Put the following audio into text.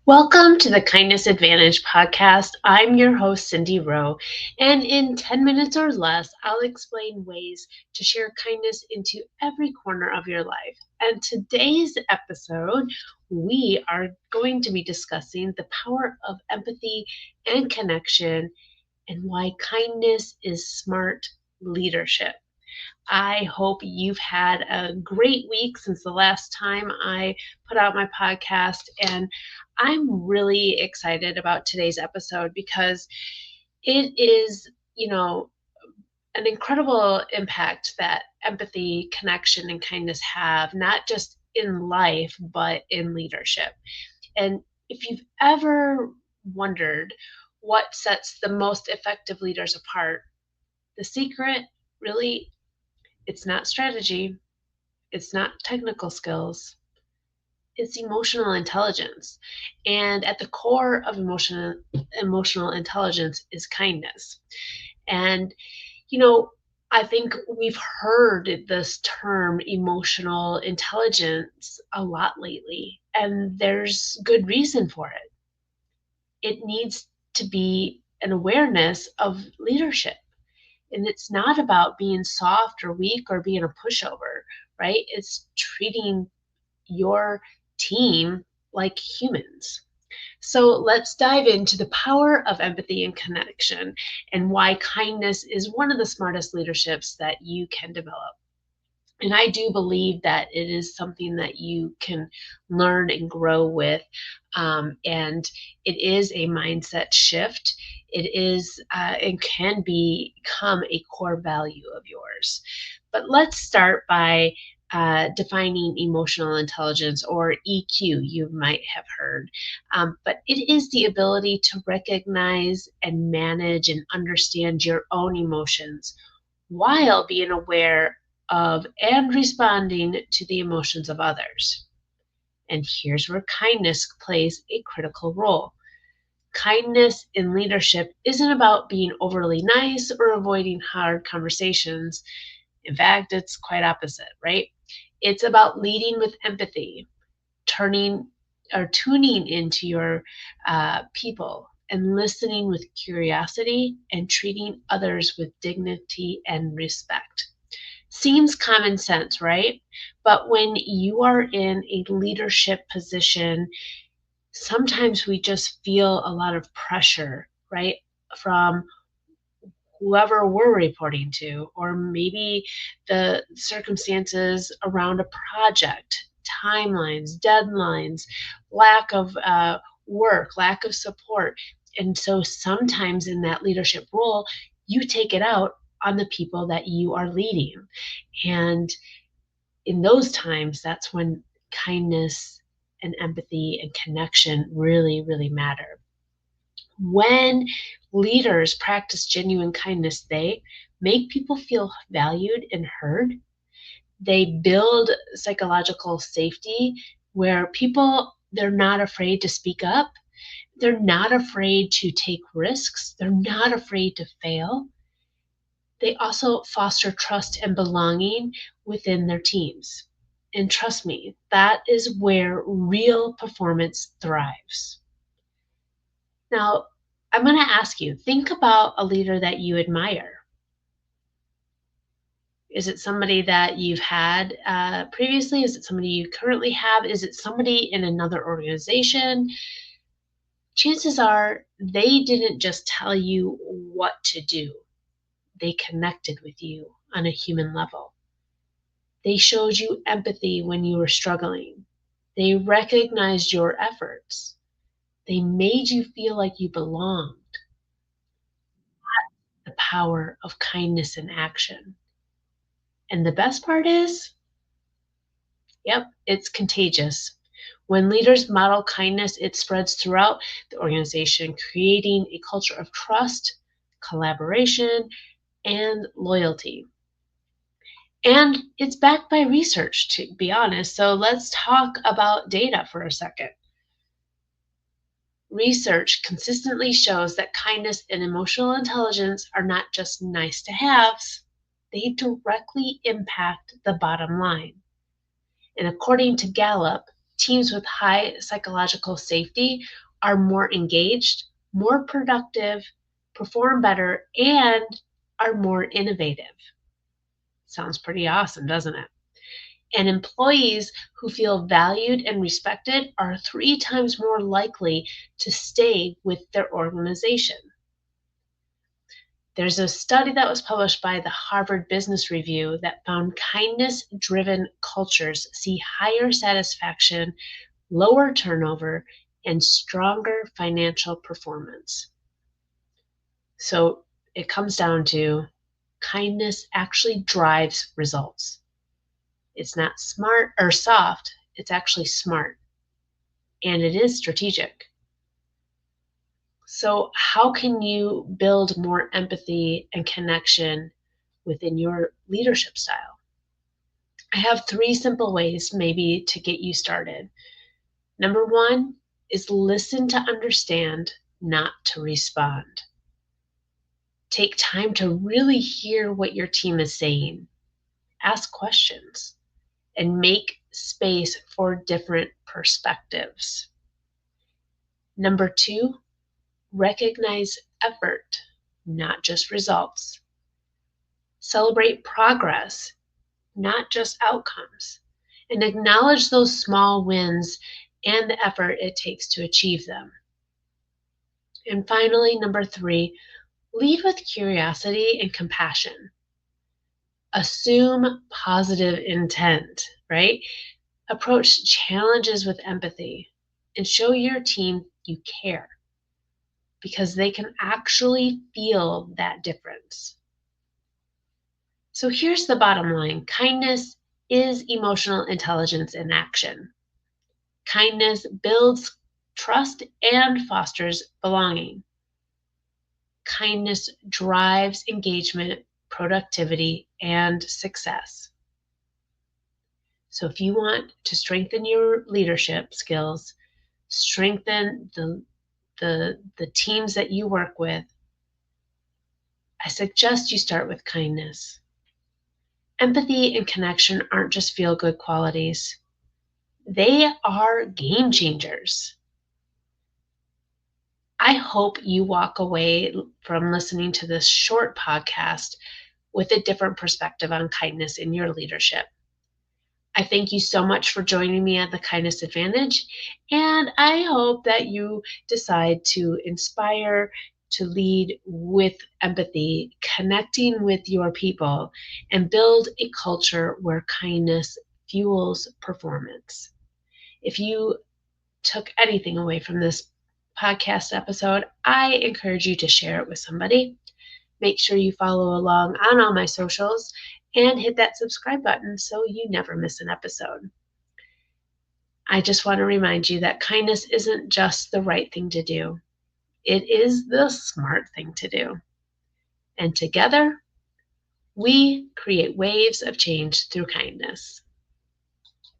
Welcome to the Kindness Advantage podcast. I'm your host, Cindy Rowe, and in 10 minutes or less, I'll explain ways to share kindness into every corner of your life. And today's episode, we are going to be discussing the power of empathy and connection and why kindness is smart leadership. I hope you've had a great week since the last time I put out my podcast. And I'm really excited about today's episode because it is, an incredible impact that empathy, connection, and kindness have, not just in life, but in leadership. And if you've ever wondered what sets the most effective leaders apart, the secret really it's not strategy, it's not technical skills, it's emotional intelligence. And at the core of emotional intelligence is kindness. And you know, I think we've heard this term emotional intelligence a lot lately, and there's good reason for it. It needs to be an awareness of leadership. And it's not about being soft or weak or being a pushover, right? It's treating your team like humans. So let's dive into the power of empathy and connection and why kindness is one of the smartest leaderships that you can develop. And I do believe that it is something that you can learn and grow with. And it is a mindset shift. It is, and can become a core value of yours. But let's start by defining emotional intelligence, or EQ, you might have heard. But it is the ability to recognize and manage and understand your own emotions while being aware of and responding to the emotions of others. And here's where kindness plays a critical role. Kindness in leadership isn't about being overly nice or avoiding hard conversations. In fact, it's quite opposite, right? It's about leading with empathy, turning or tuning into your people and listening with curiosity and treating others with dignity and respect. Seems common sense, right? But when you are in a leadership position, sometimes we just feel a lot of pressure, right? From whoever we're reporting to, or maybe the circumstances around a project, timelines, deadlines, lack of work, lack of support. And so sometimes in that leadership role, you take it out on the people that you are leading. And in those times, that's when kindness and empathy and connection really, really matter. When leaders practice genuine kindness, they make people feel valued and heard. They build psychological safety where people they're not afraid to speak up. They're not afraid to take risks. They're not afraid to fail. They also foster trust and belonging within their teams. And trust me, that is where real performance thrives. Now, I'm going to ask you think about a leader that you admire. Is it somebody that you've had previously? Is it somebody you currently have? Is it somebody in another organization? Chances are they didn't just tell you what to do, they connected with you on a human level. They showed you empathy when you were struggling. They recognized your efforts. They made you feel like you belonged. The power of kindness in action. And the best part is, yep, it's contagious. When leaders model kindness, it spreads throughout the organization, creating a culture of trust, collaboration, and loyalty. And it's backed by research, to be honest. So let's talk about data for a second. Research consistently shows that kindness and emotional intelligence are not just nice to haves, they directly impact the bottom line. And according to Gallup, Teams with high psychological safety are more engaged, more productive, perform better, and are more innovative. Sounds pretty awesome, doesn't it? And employees who feel valued and respected are 3 times more likely to stay with their organization. There's a study that was published by the Harvard Business Review that found kindness-driven cultures see higher satisfaction, lower turnover, and stronger financial performance. So it comes down to kindness actually drives results. It's not smart or soft, it's actually smart. And it is strategic. So, how can you build more empathy and connection within your leadership style? I have 3 simple ways maybe to get you started. Number 1 is listen to understand, not to respond. Take time to really hear what your team is saying. Ask questions and make space for different perspectives. Number 2, recognize effort, not just results. Celebrate progress, not just outcomes. And acknowledge those small wins and the effort it takes to achieve them. And finally, number 3, lead with curiosity and compassion. Assume positive intent, right? Approach challenges with empathy and show your team you care because they can actually feel that difference. So here's the bottom line. Kindness is emotional intelligence in action. Kindness builds trust and fosters belonging. Kindness drives engagement, productivity, and success. So if you want to strengthen your leadership skills, strengthen the teams that you work with, I suggest you start with kindness. Empathy and connection aren't just feel-good qualities. They are game changers. I hope you walk away from listening to this short podcast with a different perspective on kindness in your leadership. I thank you so much for joining me at the Kindness Advantage, and I hope that you decide to inspire, to lead with empathy, connecting with your people, and build a culture where kindness fuels performance. If you took anything away from this podcast episode, I encourage you to share it with somebody. Make sure you follow along on all my socials and hit that subscribe button so you never miss an episode. I just want to remind you that kindness isn't just the right thing to do. It is the smart thing to do. And together, we create waves of change through kindness.